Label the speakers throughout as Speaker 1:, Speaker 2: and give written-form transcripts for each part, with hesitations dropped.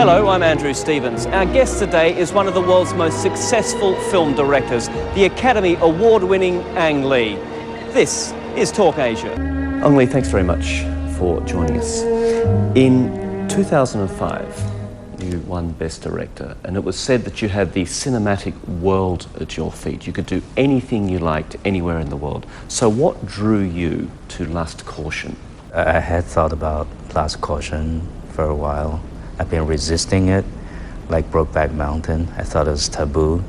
Speaker 1: Hello, I'm Andrew Stevens. Our guest today is one of the world's most successful film directors, the Academy Award-winning Ang Lee. This is Talk Asia. Ang Lee, thanks very much for joining us. In 2005, you won Best Director, and it was said that you had the cinematic world at your feet. You could do anything you liked anywhere in the world. So what drew you to Lust Caution?
Speaker 2: I had thought about Lust Caution for a while. I've been resisting it, like Brokeback Mountain. I thought it was taboo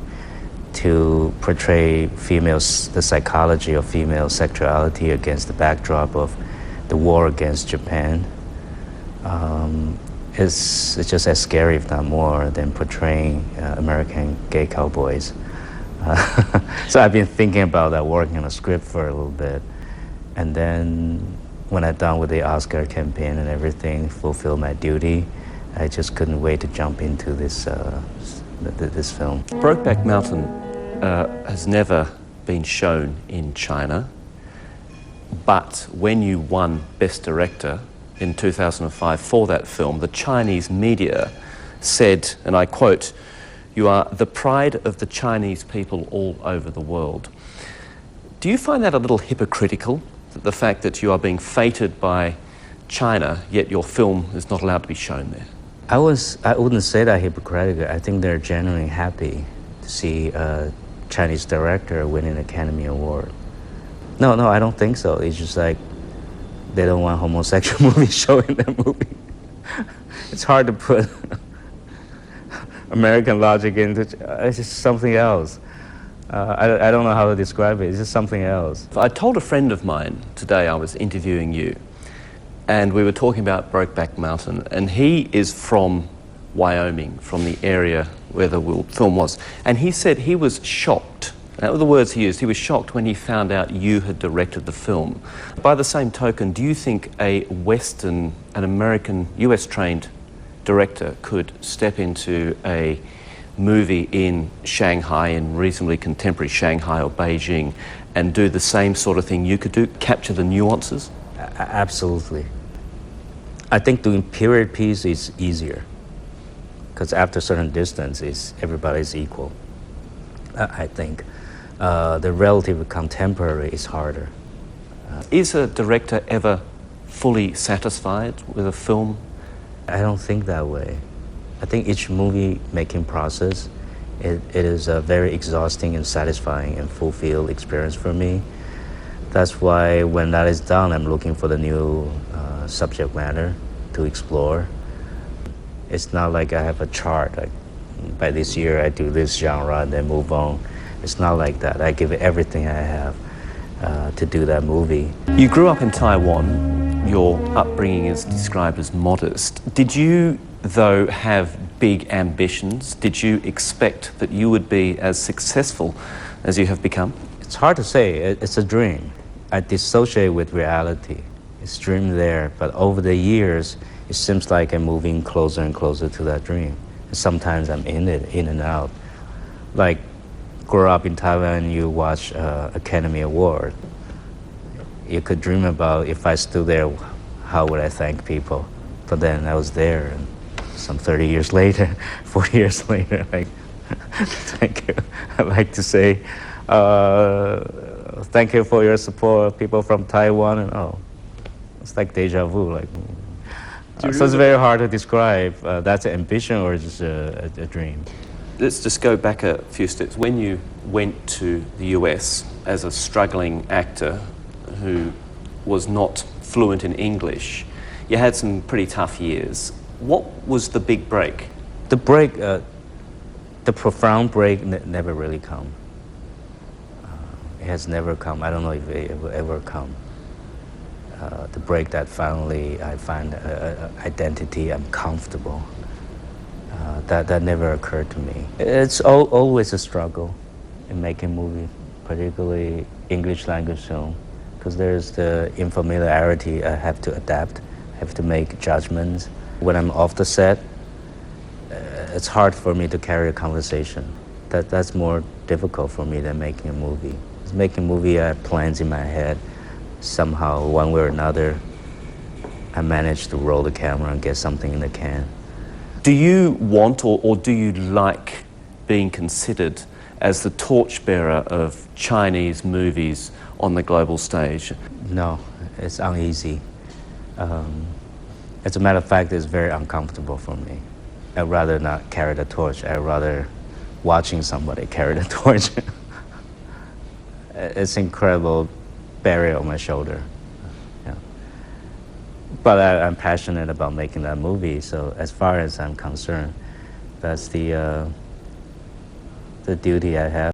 Speaker 2: to portray females, the psychology of female sexuality against the backdrop of the war against Japan. It's just as scary, if not more, than portraying American gay cowboys. So I've been thinking about that, working on a script for a little bit. And then when I'm done with the Oscar campaign and everything, fulfill my duty, I just couldn't wait to jump into this film.
Speaker 1: Brokeback Mountain has never been shown in China, but when you won Best Director in 2005 for that film, the Chinese media said, and I quote, "You are the pride of the Chinese people all over the world." Do you find that a little hypocritical, the fact that you are being feted by China, yet your film is not allowed to be shown there?
Speaker 2: I wouldn't say that hypocritical. I think they're genuinely happy to see a Chinese director win an Academy Award. No, I don't think so. It's just like they don't want homosexual movies showing their movie. It's hard to put American logic into. It's just something else. I don't know how to describe it. It's just something else.
Speaker 1: I told a friend of mine today, I was interviewing you, and we were talking about Brokeback Mountain, and he is from Wyoming, from the area where the film was, and he said he was shocked. That were the words he used. He was shocked when he found out you had directed the film. By the same token, do you think an American, US-trained director could step into a movie in Shanghai, in reasonably contemporary Shanghai or Beijing, and do the same sort of thing you could do, capture the nuances?
Speaker 2: Absolutely. I think doing period piece is easier, because after a certain distance, everybody's equal. I think the relative contemporary is harder.
Speaker 1: Is a director ever fully satisfied with a film?
Speaker 2: I don't think that way. I think each movie making process, it is a very exhausting and satisfying and fulfilled experience for me. That's why when that is done, I'm looking for the new subject matter to explore. It's not like I have a chart, like by this year I do this genre and then move on. It's not like that. I give it everything I have to do that movie.
Speaker 1: You grew up in Taiwan. Your upbringing is described as modest. Did you, though, have big ambitions? Did you expect that you would be as successful as you have become?
Speaker 2: It's hard to say. It's a dream. I dissociate with reality. It's dream there, but over the years, it seems like I'm moving closer and closer to that dream. And sometimes I'm in and out. Like, grow up in Taiwan, you watch Academy Award. You could dream about if I stood there, how would I thank people? But then I was there, and some 30 years later, 40 years later, like, thank you. I'd like to say, thank you for your support, people from Taiwan, and it's like deja vu. Like, so it's very hard to describe. That's an ambition or just a dream.
Speaker 1: Let's just go back a few steps. When you went to the US as a struggling actor who was not fluent in English, you had some pretty tough years. What was the big break?
Speaker 2: The break, the profound break never really come. It has never come. I don't know if it will ever come. The break that finally I find identity, I'm comfortable. That never occurred to me. It's always a struggle in making movies, particularly English language film, because there's the unfamiliarity. I have to adapt, I have to make judgments. When I'm off the set, it's hard for me to carry a conversation. That's more difficult for me than making a movie. Making a movie, I have plans in my head. Somehow, one way or another, I managed to roll the camera and get something in the can.
Speaker 1: Do you want or do you like being considered as the torchbearer of Chinese movies on the global stage?
Speaker 2: No, it's uneasy. As a matter of fact, it's very uncomfortable for me. I'd rather not carry the torch. I'd rather watching somebody carry the torch. It's incredible barrier on my shoulder. Yeah. But I'm passionate about making that movie, so as far as I'm concerned, that's the duty I have.